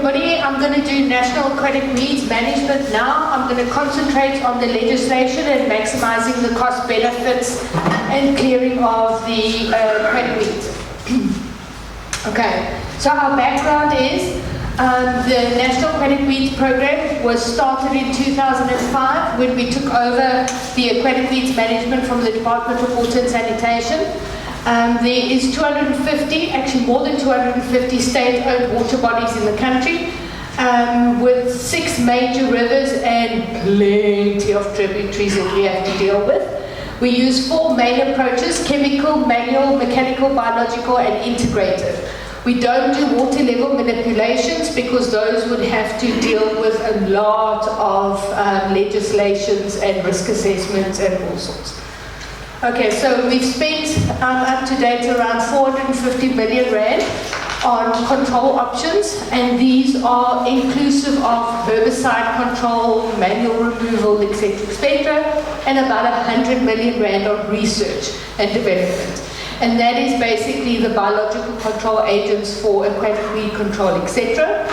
everybody. I'm going to do National Aquatic Weeds Management now. I'm going to concentrate on the legislation and maximizing the cost benefits and clearing of the aquatic weeds. Okay, so our background is the National Aquatic Weeds Program was started in 2005 when we took over the aquatic weeds management from the Department of Water and Sanitation. There is 250, actually more than 250 state-owned water bodies in the country, with 6 major rivers and plenty of tributaries that we have to deal with. We use 4 main approaches: chemical, manual, mechanical, biological, and integrated. We don't do water level manipulations because those would have to deal with a lot of legislations and risk assessments and all sorts. Okay, so we've spent up to date around 450 million rand on control options, and these are inclusive of herbicide control, manual removal, etc., and about 100 million rand on research and development. And that is basically the biological control agents for aquatic weed control, etc.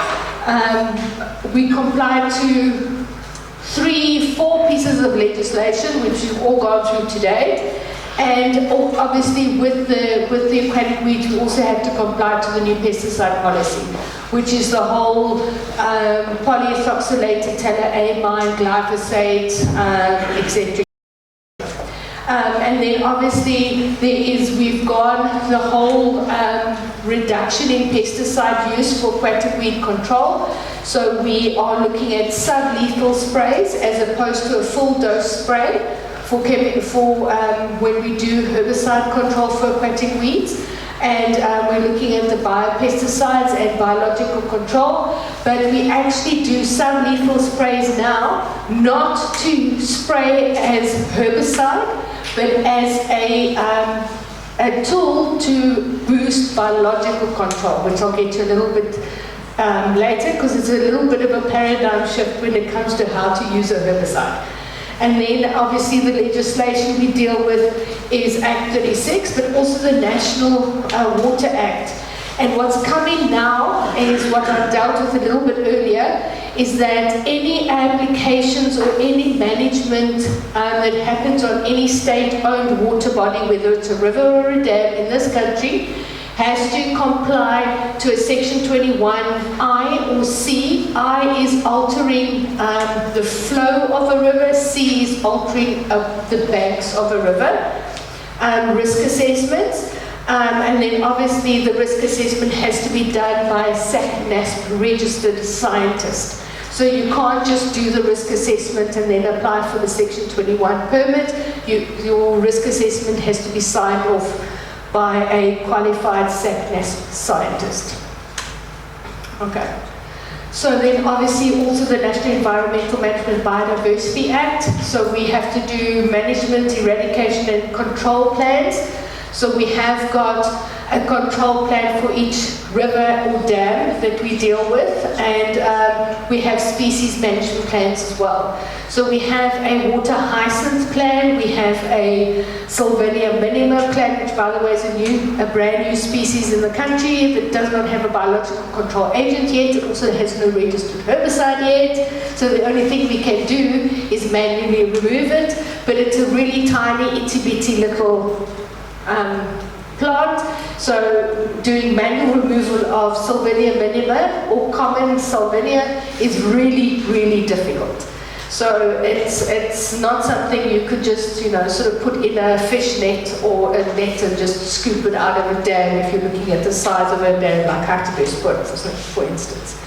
We comply to 3-4 pieces of legislation, which we've all gone through today. And obviously with the aquatic weeds, we also had to comply to the new pesticide policy, which is the whole polyethoxylated toluamine, glyphosate, etc. And then obviously we've gone the whole reduction in pesticide use for aquatic weed control. So we are looking at sublethal sprays as opposed to a full dose spray for when we do herbicide control for aquatic weeds. And we're looking at the biopesticides and biological control, but we actually do some lethal sprays now, not to spray as herbicide, but as a tool to boost biological control, which I'll get to a little bit later, because it's a little bit of a paradigm shift when it comes to how to use a herbicide. And then obviously the legislation we deal with is Act 36, but also the National Water Act. And what's coming now is what I dealt with a little bit earlier, is that any applications or any management that happens on any state-owned water body, whether it's a river or a dam in this country, has to comply to a Section 21I or C. I is altering the flow of a river, C is altering the banks of a river, risk assessments. And then obviously the risk assessment has to be done by a SAC-NASP registered scientist. So you can't just do the risk assessment and then apply for the Section 21 permit. Your risk assessment has to be signed off by a qualified SAC-NASP scientist. Okay. So then obviously also the National Environmental Management Biodiversity Act. So we have to do management, eradication and control plans. So we have got a control plan for each river or dam that we deal with, and we have species management plans as well. So we have a water hyacinth plan, we have a Sylvania minima plan, which by the way is a brand new species in the country that does not have a biological control agent yet. It also has no registered herbicide yet. So the only thing we can do is manually remove it, but it's a really tiny, itty-bitty little plant, so doing manual removal of Sylvania minima or common Sylvania is really, really difficult. So it's not something you could just, sort of put in a fish net or a net and just scoop it out of a dam if you're looking at the size of a dam like Hartbeespoort, for instance.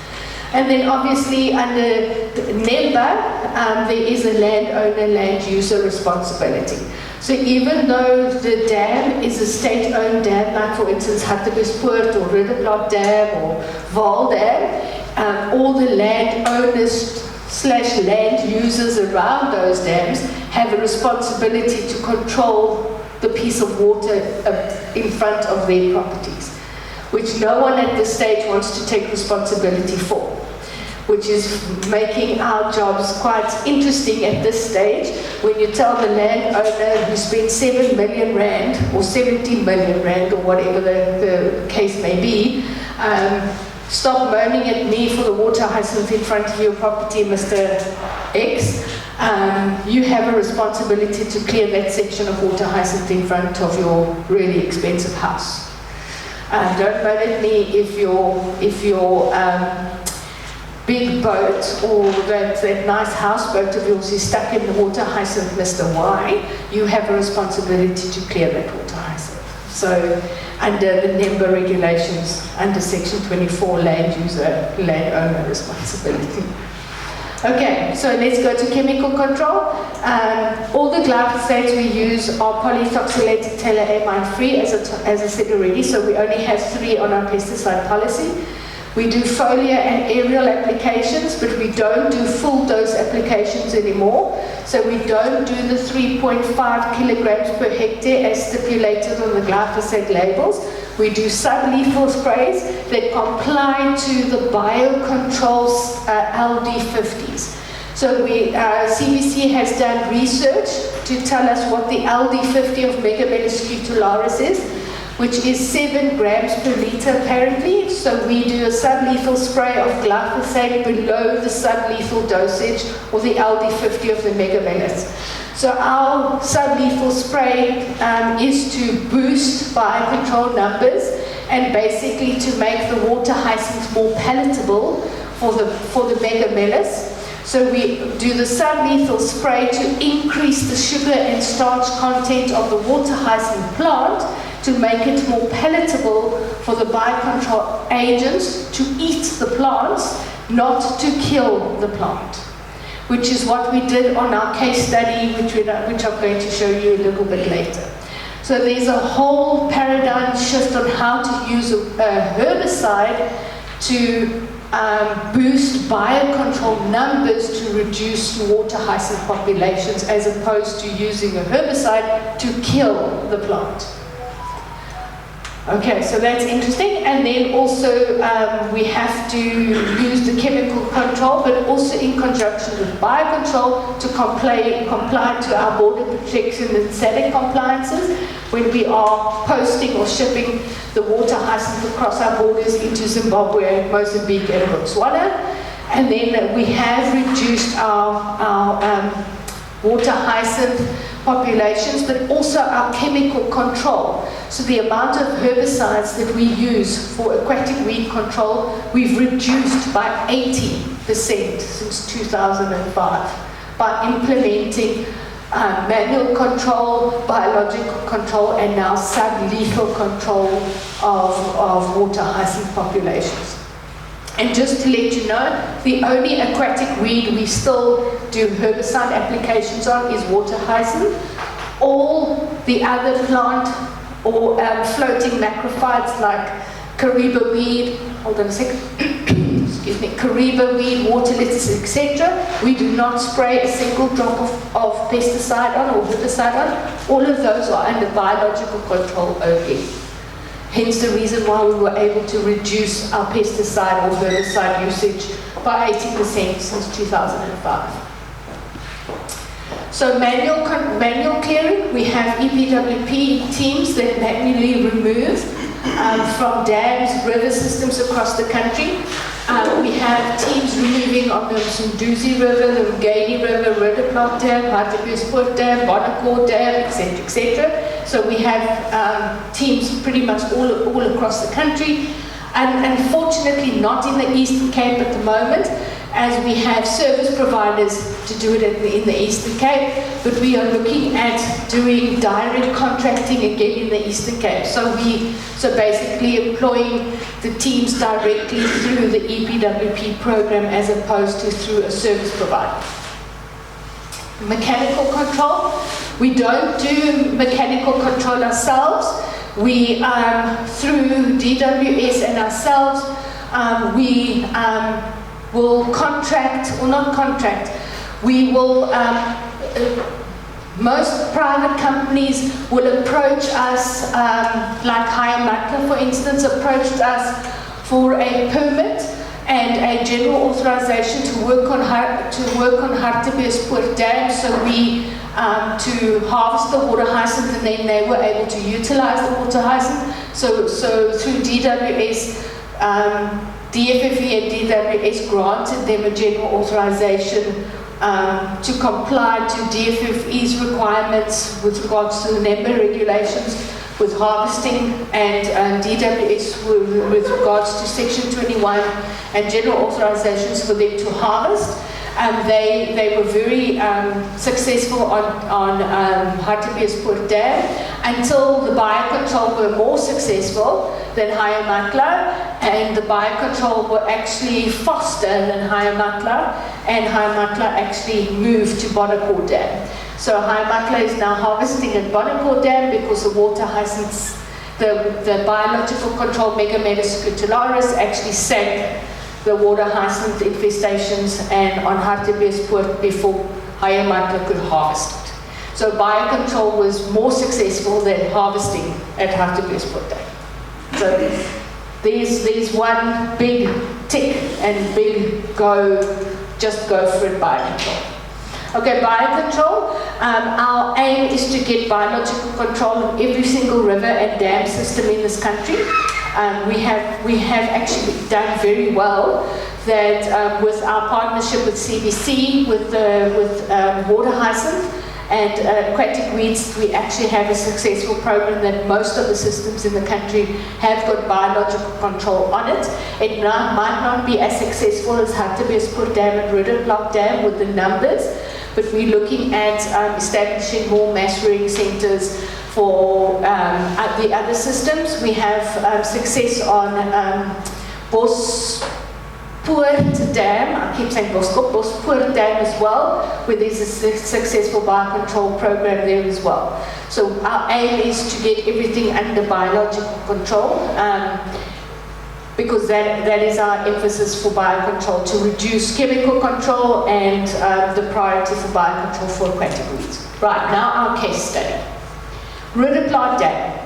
And then obviously under NEMBA, there is a landowner, land user responsibility. So even though the dam is a state-owned dam, like for instance Hartbeespoort or Ridderblad Dam or Vaal Dam, all the landowners / land users around those dams have a responsibility to control the piece of water in front of their properties, which no one at this stage wants to take responsibility for, which is making our jobs quite interesting at this stage when you tell the landowner who spent 7 million rand or 17 million rand or whatever the case may be stop moaning at me for the water hyacinth in front of your property, Mr. X. You have a responsibility to clear that section of water hyacinth in front of your really expensive house. Don't moan at me if your big boat or that nice houseboat of yours is stuck in the water hyacinth, Mr. Y. You have a responsibility to clear that water hyacinth. So, under the NEMBA regulations, under Section 24, landowner responsibility. Okay, so let's go to chemical control. All the glyphosates we use are polyethoxylated toluamine free, as I said already, so we only have 3 on our pesticide policy. We do foliar and aerial applications, but we don't do full dose applications anymore. So we don't do the 3.5 kilograms per hectare as stipulated on the glyphosate labels. We do sublethal sprays that comply to the biocontrols LD50s. So CBC has done research to tell us what the LD50 of Megamelus scutularis is, which is 7 grams per liter apparently. So we do a sublethal spray of glyphosate below the sublethal dosage or the LD50 of the Megamelus. So our sublethal spray is to boost biocontrol numbers and basically to make the water hyacinth more palatable for the Megamelus. So we do the sublethal spray to increase the sugar and starch content of the water hyacinth plant to make it more palatable for the biocontrol agents to eat the plants, not to kill the plant, which is what we did on our case study, which I'm going to show you a little bit later. So there's a whole paradigm shift on how to use a herbicide to boost biocontrol numbers to reduce water hyacinth populations, as opposed to using a herbicide to kill the plant. Okay, so that's interesting. And then also we have to use the chemical control, but also in conjunction with biocontrol to comply to our border protection and SADC compliances when we are posting or shipping the water hyacinth across our borders into Zimbabwe, Mozambique, and Botswana. And then we have reduced our water hyacinth populations, but also our chemical control. So the amount of herbicides that we use for aquatic weed control, we've reduced by 80% since 2005 by implementing manual control, biological control, and now sublethal control of water hyacinth populations. And just to let you know, the only aquatic weed we still do herbicide applications on is water hyacinth. All the other plant or floating macrophytes like Kariba weed, hold on a second, excuse me, Kariba weed, water lettuce, etc. We do not spray a single drop of pesticide on or herbicide on. All of those are under biological control only. Hence the reason why we were able to reduce our pesticide or herbicide usage by 80% since 2005. So manual clearing, we have EPWP teams that manually remove from dams, river systems across the country. We have teams removing on the Sunduzi River, the Rugani River, Rudaplant Dam, Hartbeespoort Dam, Bonnecourt Dam, etc., etc. So we have teams pretty much all across the country. And unfortunately not in the Eastern Cape at the moment, as we have service providers to do it in the Eastern Cape, but we are looking at doing direct contracting again in the Eastern Cape. So basically employing the teams directly through the EPWP program as opposed to through a service provider. Mechanical control, we don't do mechanical control ourselves. We, through DWS and ourselves, we will contract, or not contract, we will, most private companies will approach us, like Hayamaka, for instance, approached us for a permit and a general authorization to work on Hartbeespoort Dam, so we to harvest the water hyacinth, and then they were able to utilize the water hyacinth. So through DWS, DFFE and DWS granted them a general authorization to comply to DFFE's requirements with regards to the NEMBA regulations with harvesting, and DWS with regards to Section 21 and general authorizations for them to harvest. They were very successful on Hartbeespoort Dam until the biocontrol were more successful than Hayamatla, and the biocontrol were actually faster than Hayamatla, and Hayamatla actually moved to Bonnecourt Dam. So Hayamatla is now harvesting at Bonnecourt Dam because the water hyacinths, the biological control Megametis scutularis actually sank the water hyacinth infestations and on Hartbeespoort before Hayamatla could harvest it. So biocontrol was more successful than harvesting at Hartbeespoort Dam. So there's one big tick and big go, just go for it, biocontrol. Okay, biocontrol. Our aim is to get biological control in every single river and dam system in this country. We have actually done very well that with our partnership with CBC, with water hyacinth and aquatic weeds, we actually have a successful program that most of the systems in the country have got biological control on it. It might not be as successful as Hartbeespoort Dam and Rudderploeg Dam with the numbers, but we're looking at establishing more mass rearing centers for the other systems. We have success on Bospoort Dam, I keep saying Bospoort Dam as well, where there's a successful biocontrol program there as well. So our aim is to get everything under biological control, because that is our emphasis for biocontrol, to reduce chemical control and the priority for biocontrol for aquatic weeds. Right, now our case study. Rudderploeg Dam.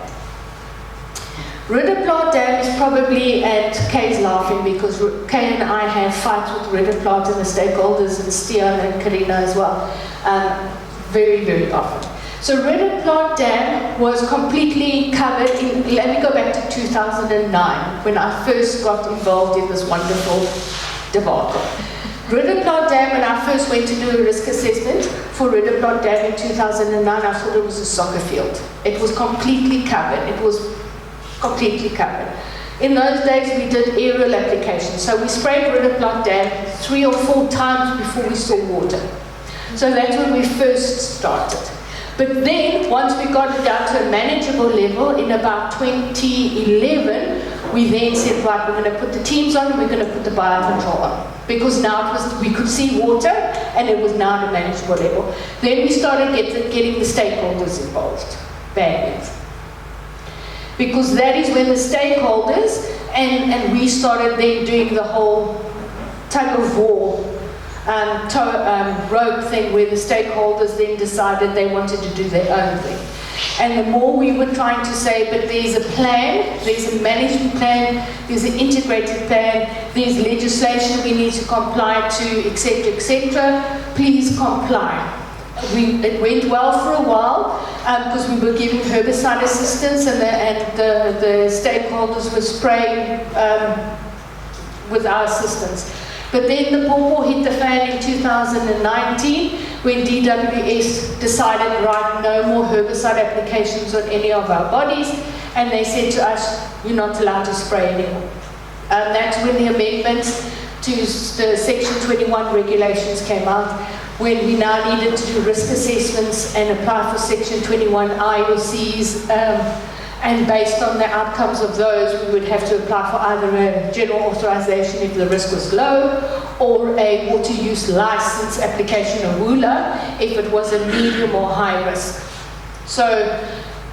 Rudderploeg Dam is probably, and Kay's laughing because Kay and I have fights with Rudderploeg and the stakeholders and Stian and Karina as well, very, very often. So Rudderploeg Dam was completely covered in, let me go back to 2009, when I first got involved in this wonderful debacle. Rudderploeg Dam, when I first went to do a risk assessment for Rudderploeg Dam in 2009, I thought it was a soccer field. It was completely covered. It was completely covered. In those days, we did aerial applications. So we sprayed Rudderploeg Dam 3 or 4 times before we saw water. So that's when we first started. But then, once we got it down to a manageable level, in about 2011, we then said, right, we're going to put the teams on and we're going to put the biocontrol on. Because now we could see water and it was now at a manageable level. Then we started getting the stakeholders involved, badly. Because that is when the stakeholders, and we started then doing the whole tug of war, rope thing, where the stakeholders then decided they wanted to do their own thing. And the more we were trying to say, but there's a plan, there's a management plan, there's an integrated plan, there's legislation we need to comply to, etc., please comply. It went well for a while because we were giving herbicide assistance and the stakeholders were spraying with our assistance. But then the pawpaw hit the fan in 2019 when DWS decided, right, no more herbicide applications on any of our bodies, and they said to us, you're not allowed to spray anymore. That's when the amendments to the Section 21 regulations came out, when we now needed to do risk assessments and apply for Section 21 IOCs, and based on the outcomes of those, we would have to apply for either a general authorization if the risk was low, or a water use license application, a WULA, if it was a medium or high risk. So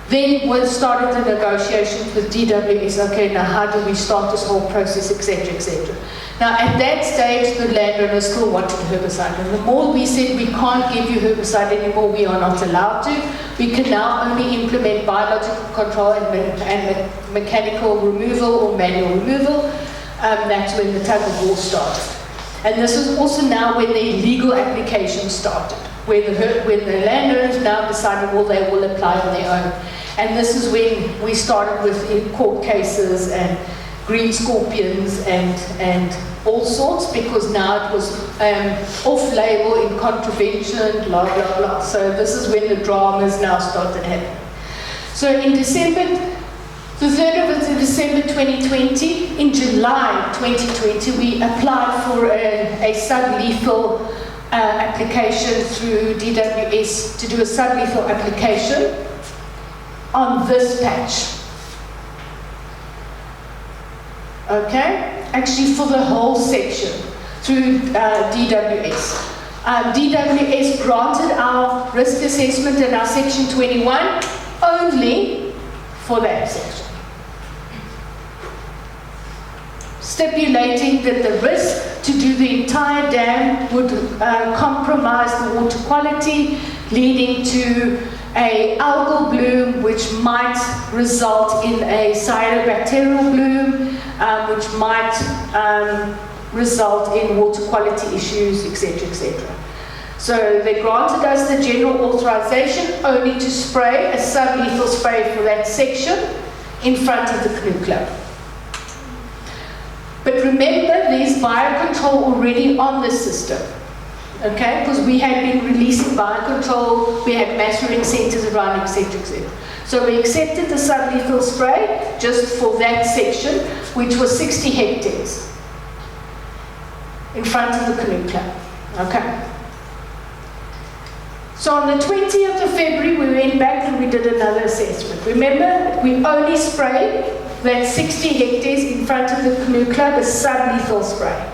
then we started the negotiations with DWS. Okay, now how do we start this whole process, etc., etc. Now at that stage, the landowners still wanted herbicide, and the more we said we can't give you herbicide anymore, we are not allowed to. We can now only implement biological control and mechanical removal or manual removal. That's when the tug of war started. And this is also now when the illegal application started, when the landowners now decided, well, they will apply on their own. And this is when we started with court cases and green scorpions and all sorts, because now it was off-label in contravention, blah, blah, blah. So this is when the dramas now started happening. So in December, the 3rd of December 2020, in July 2020, we applied for a sublethal application through DWS to do a sublethal application on this patch. Okay? Actually for the whole section through DWS. DWS granted our risk assessment in our section 21 only for that section, stipulating that the risk to do the entire dam would compromise the water quality, leading to a algal bloom which might result in a cyanobacterial bloom, which might result in water quality issues, etc., etc. So they granted us the general authorization only to spray a sublethal spray for that section in front of the canoe club. But remember, there's biocontrol already on the system. Okay, because we had been releasing biocontrol, we had mastering centers around, etc., etc. So we accepted the sublethal spray just for that section, which was 60 hectares in front of the canoe club. Okay. So on the 20th of February, we went back and we did another assessment. Remember, we only sprayed that 60 hectares in front of the canoe club, a sublethal spray.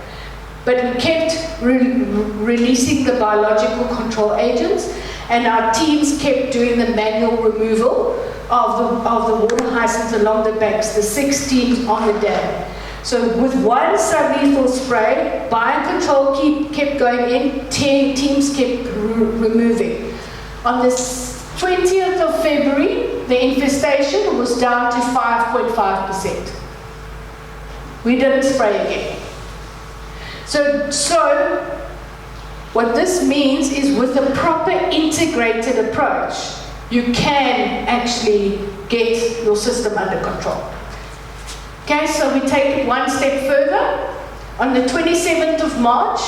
But we kept releasing the biological control agents, and our teams kept doing the manual removal of the water hyacinths along the banks, the 6 teams on the dam. So with one sublethal spray, biocontrol kept going in, 10 teams kept removing. On the 20th of February, the infestation was down to 5.5%. We didn't spray again. So what this means is with a proper integrated approach, you can actually get your system under control. Okay, so we take it one step further. On the 27th of March,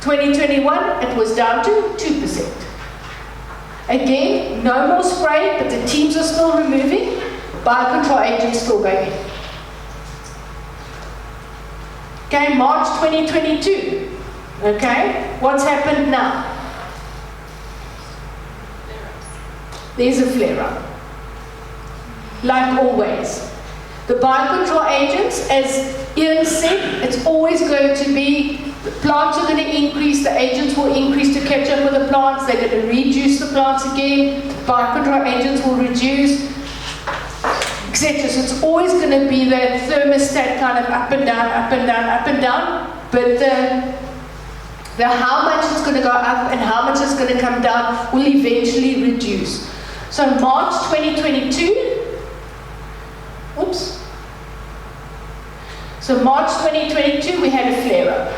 2021, it was down to 2%. Again, no more spray, but the teams are still removing, biocontrol agents still going in. Okay, March 2022. Okay, what's happened now? There's a flare-up. Like always. The biocontrol agents, as Ian said, it's always going to be, the plants are going to increase, the agents will increase to catch up with the plants, they're going to reduce the plants again, the biocontrol agents will reduce, etc. So it's always going to be that thermostat kind of up and down, up and down, up and down, but the how much it's going to go up and how much it's going to come down will eventually reduce. So March 2022, oops. So March 2022, we had a flare-up.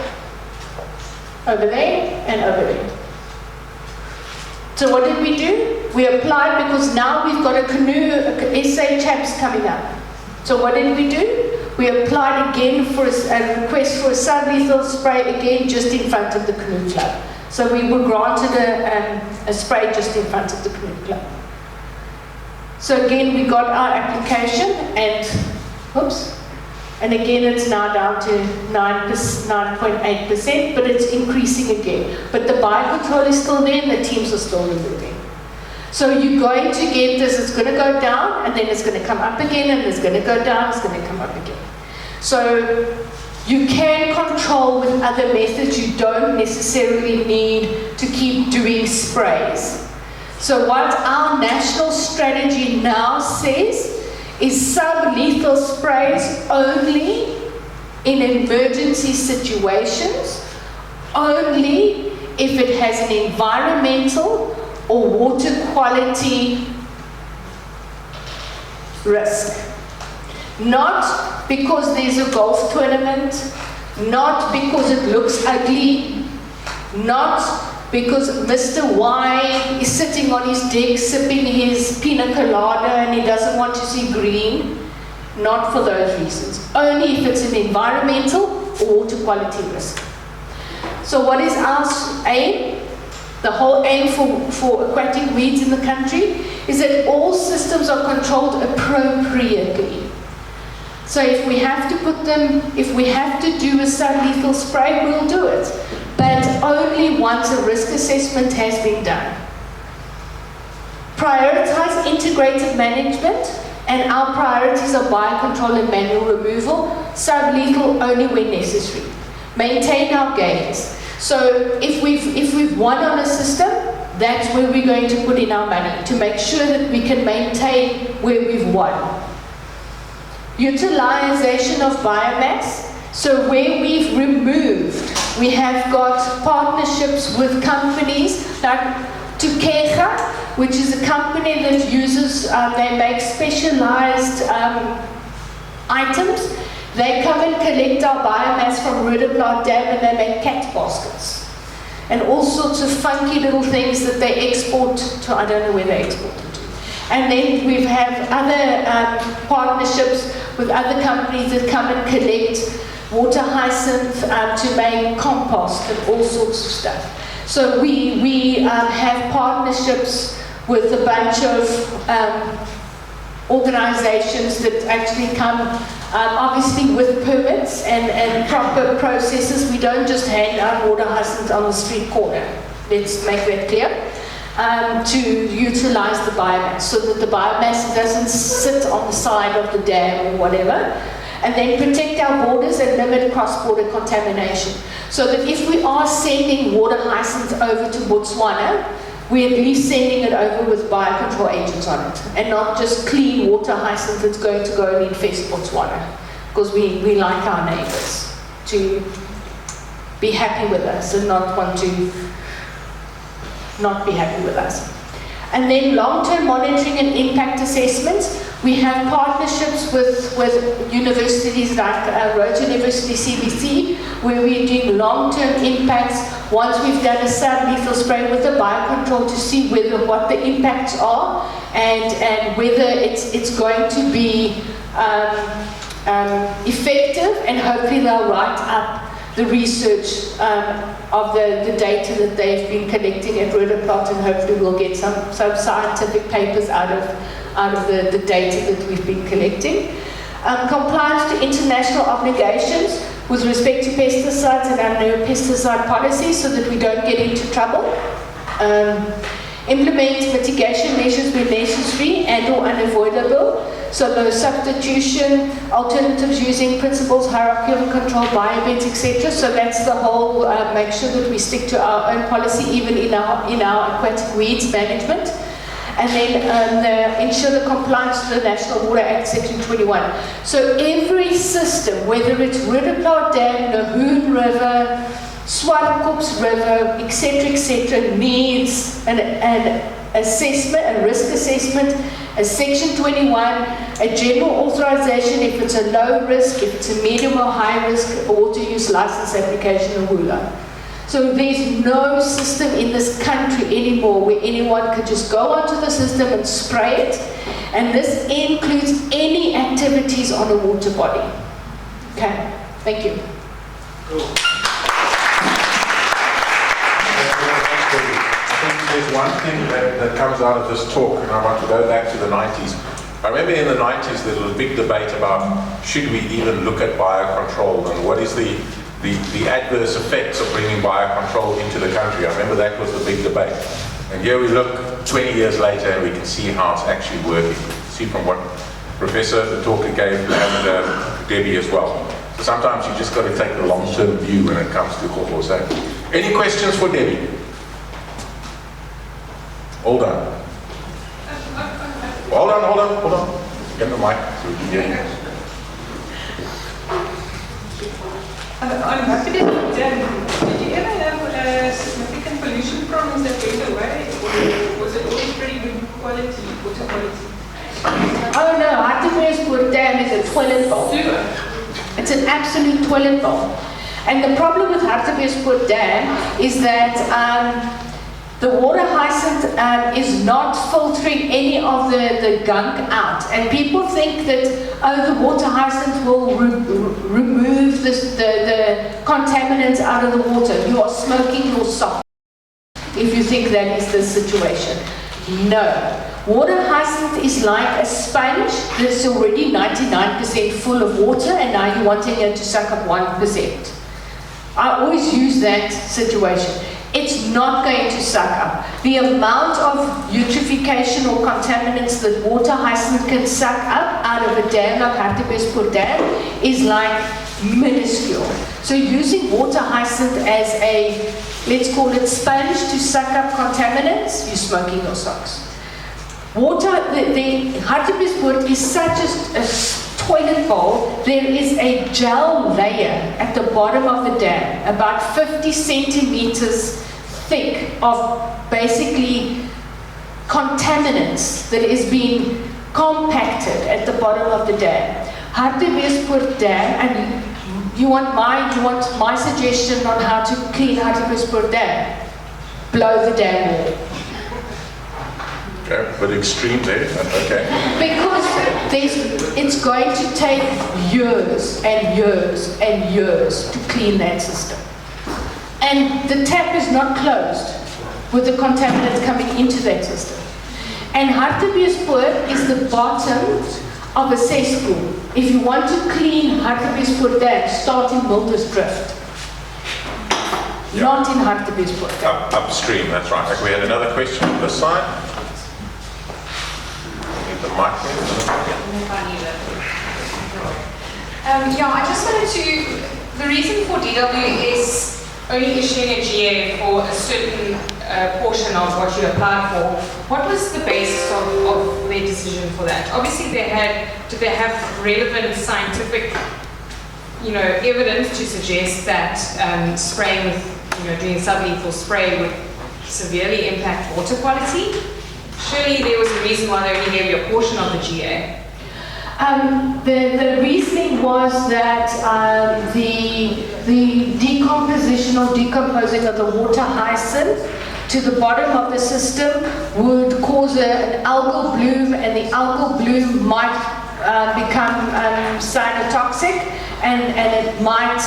Over there and over there. So what did we do? We applied because now we've got a canoe, SA chaps coming up. So what did we do? We applied again for a request for a sublethal spray again just in front of the canoe club. So we were granted a spray just in front of the canoe club. So again, we got our application and, oops, and again it's now down to 9.8%, but it's increasing again. But the biocontrol is still there and the teams are still removing. So you're going to get this, it's going to go down and then it's going to come up again and it's going to go down, it's going to come up again. So you can control with other methods, you don't necessarily need to keep doing sprays. So what our national strategy now says is sublethal sprays only in emergency situations, only if it has an environmental or water quality risk. Not because there's a golf tournament, not because it looks ugly, not because Mr. Y is sitting on his deck sipping his pina colada and he doesn't want to see green. not for those reasons. Only if it's an environmental or water quality risk. So what is our aim? The whole aim for aquatic weeds in the country is that all systems are controlled appropriately. So if we have to put them, if we have to do a sublethal spray, we'll do it. But only once a risk assessment has been done. Prioritize integrated management, and our priorities are biocontrol and manual removal, sublethal only when necessary. Maintain our gains. So if we've won on a system, that's where we're going to put in our money, to make sure that we can maintain where we've won. Utilization of biomass. So where we've removed, we have got partnerships with companies like Tukeja, which is a company that uses, they make specialized items. They come and collect our biomass from Roodeplaat Dam, and they make cat baskets. And all sorts of funky little things that they export to, I don't know where they export them to. And then we have other partnerships with other companies that come and collect water hyacinth to make compost and all sorts of stuff. So we have partnerships with a bunch of organizations that actually come, obviously with permits and proper processes. We don't just hand out water hyacinth on the street corner. Let's make that clear. To utilize the biomass, so that the biomass doesn't sit on the side of the dam or whatever. And then protect our borders and limit cross-border contamination. So that if we are sending water hyacinth over to Botswana, we're at least sending it over with biocontrol agents on it, and not just clean water hyacinth that's going to go and infest Botswana. Because we like our neighbors to be happy with us and not want to not be happy with us. And then long-term monitoring and impact assessments. We have partnerships with universities like Rhodes University CBC, where we're doing long-term impacts once we've done a sublethal spray with the biocontrol to see what the impacts are and whether it's going to be effective, and hopefully they'll write up the research of the data that they've been collecting at Roodeplaat, and hopefully we'll get some scientific papers out of the data that we've been collecting. Compliance to international obligations with respect to pesticides and our new pesticide policy, so that we don't get into trouble. Implement mitigation measures where necessary and or unavoidable. So no substitution, alternatives using principles, hierarchy of control, biobeds, etc. So that's the whole, make sure that we stick to our own policy, even in our aquatic weeds management. And then ensure the compliance to the National Water Act, Section 21. So every system, whether it's Roodeplaat Dam, Nahoon River, Swartkops River, etc., needs an assessment, a risk assessment, a Section 21, a general authorization if it's a low risk, if it's a medium or high risk, a water use license application, or WULA. So there's no system in this country anymore where anyone could just go onto the system and spray it, and this includes any activities on a water body. Okay, thank you. Cool. There's one thing that comes out of this talk, and I want to go back to the 90s. I remember in the 90s there was a big debate about should we even look at biocontrol and what is the adverse effects of bringing biocontrol into the country. I remember that was the big debate. And here we look 20 years later and we can see how it's actually working. See from what Professor, the talker gave, and Debbie as well. So sometimes you just got to take the long-term view when it comes to cocoa safety. Any questions for Debbie? Hold on. Hold on. Get the mic so we can hear you. On Untitled Chapter, did you ever have significant pollution problems that went away, or was it always pretty good quality, water quality? Oh no, Untitled Dam is a toilet bowl. It's an absolute toilet bowl. And the problem with Hartbeespoort Dam is that The water hyacinth is not filtering any of the gunk out. And people think that, oh, the water hyacinth will remove the contaminants out of the water. You are smoking your sock if you think that is the situation. No. Water hyacinth is like a sponge that's already 99% full of water, and now you're wanting it to suck up 1%. I always use that situation. It's not going to suck up. The amount of eutrophication or contaminants that water hyacinth can suck up out of a dam like Hartbeespoort Dam is like minuscule. So using water hyacinth as a, let's call it sponge to suck up contaminants, you're smoking your socks. Water, the Hartbeespoort is such a toilet bowl. There is a gel layer at the bottom of the dam, about 50 centimeters thick, of basically contaminants that is being compacted at the bottom of the dam. Hartbeespoort Dam, and you want my suggestion on how to clean Hartbeespoort Dam? Blow the dam wall. Okay, but extreme there, okay. Because it's going to take years and years and years to clean that system. And the tap is not closed with the contaminants coming into that system. And Hartbeespoort is the bottom of a cesspool. If you want to clean Hartbeespoort Dam, start in Wildersdrift. Yeah. Not in Hartbeespoort Dam. Upstream, that's right. Okay, we had another question on this side. The mic yeah, I just wanted to, the reason for DWS only issuing a GA for a certain portion of what you applied for, what was the basis of their decision for that? Obviously did they have relevant scientific, evidence to suggest that spraying with, doing sublethal spray would severely impact water quality? Surely there was a reason why they only gave you a portion of the GA. The reasoning was that the decomposition or decomposing of the water hyacinth to the bottom of the system would cause an algal bloom, and the algal bloom might become cyanotoxic, and it might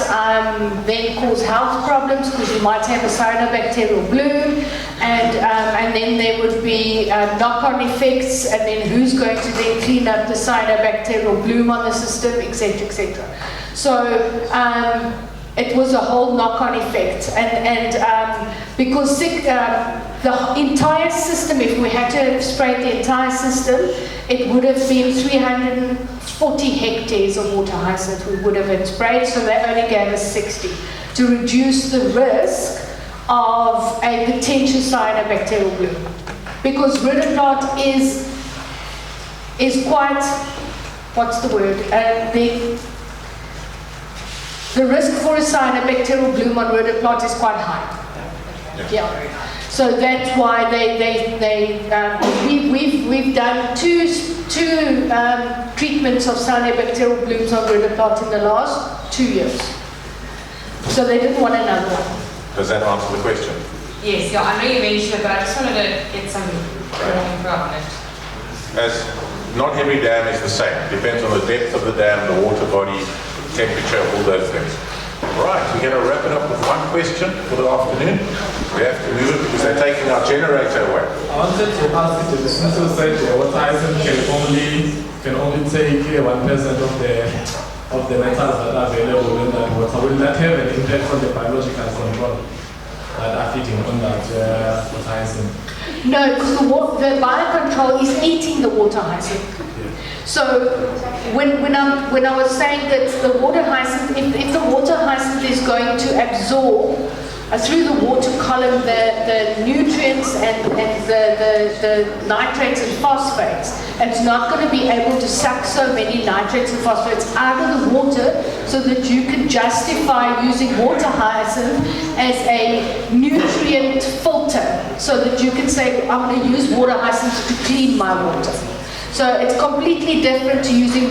then cause health problems because you might have a cyanobacterial bloom, and then there would be knock-on effects, and then who's going to then clean up the cyanobacterial bloom on the system, etc., etc. So it was a whole knock-on effect, and because the entire system, if we had to have sprayed the entire system, it would have been 340 hectares of water hyacinth we would have had sprayed, so they only gave us 60 to reduce the risk of a potential cyanobacterial bloom. Because rhodoplant is quite, what's the word? The risk for a cyanobacterial bloom on rhodoplant is quite high. Yeah. So that's why we've done two treatments of cyanobacterial blooms on rhodoplant in the last 2 years. So they didn't want another one. Does that answer the question? Yes, yeah, I know you mentioned it, but I just wanted to get some more info on it. As not every dam is the same. Depends on the depth of the dam, the water body, temperature, all those things. Right, we're going to wrap it up with one question for the afternoon. We have to move it because they're taking our generator away. I wanted to ask if the Smithsonian said the water hyacinth can only take 1% of the metals that are available in that water. Will that have an impact on the biological control that are feeding on that water hyacinth? No, because the biocontrol is eating the water hyacinth. So when I was saying that the water hyacinth, if the water hyacinth is going to absorb through the water column the nutrients and the nitrates and phosphates, it's not going to be able to suck so many nitrates and phosphates out of the water so that you can justify using water hyacinth as a nutrient filter, so that you can say, I'm going to use water hyacinth to clean my water. So it's completely different to using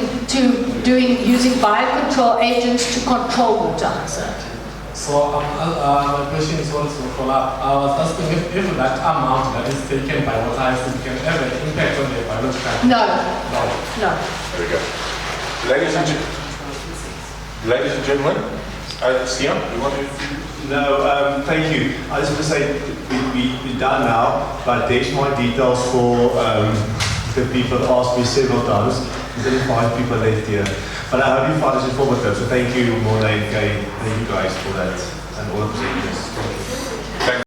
biocontrol agents to control water hyacinth. So my question is also follow up. I was asking if that amount that is taken by water hyacinth can have an impact on the biological. No, No. no. There we go. Ladies and gentlemen, Sian, you want to? No, thank you. I just want to say we're done now, but there's my details for the people that asked me several times. There's 5 people left here. But I hope you find this informative, so thank you, Morley and Kay. Thank you guys for that, and all of the presenters.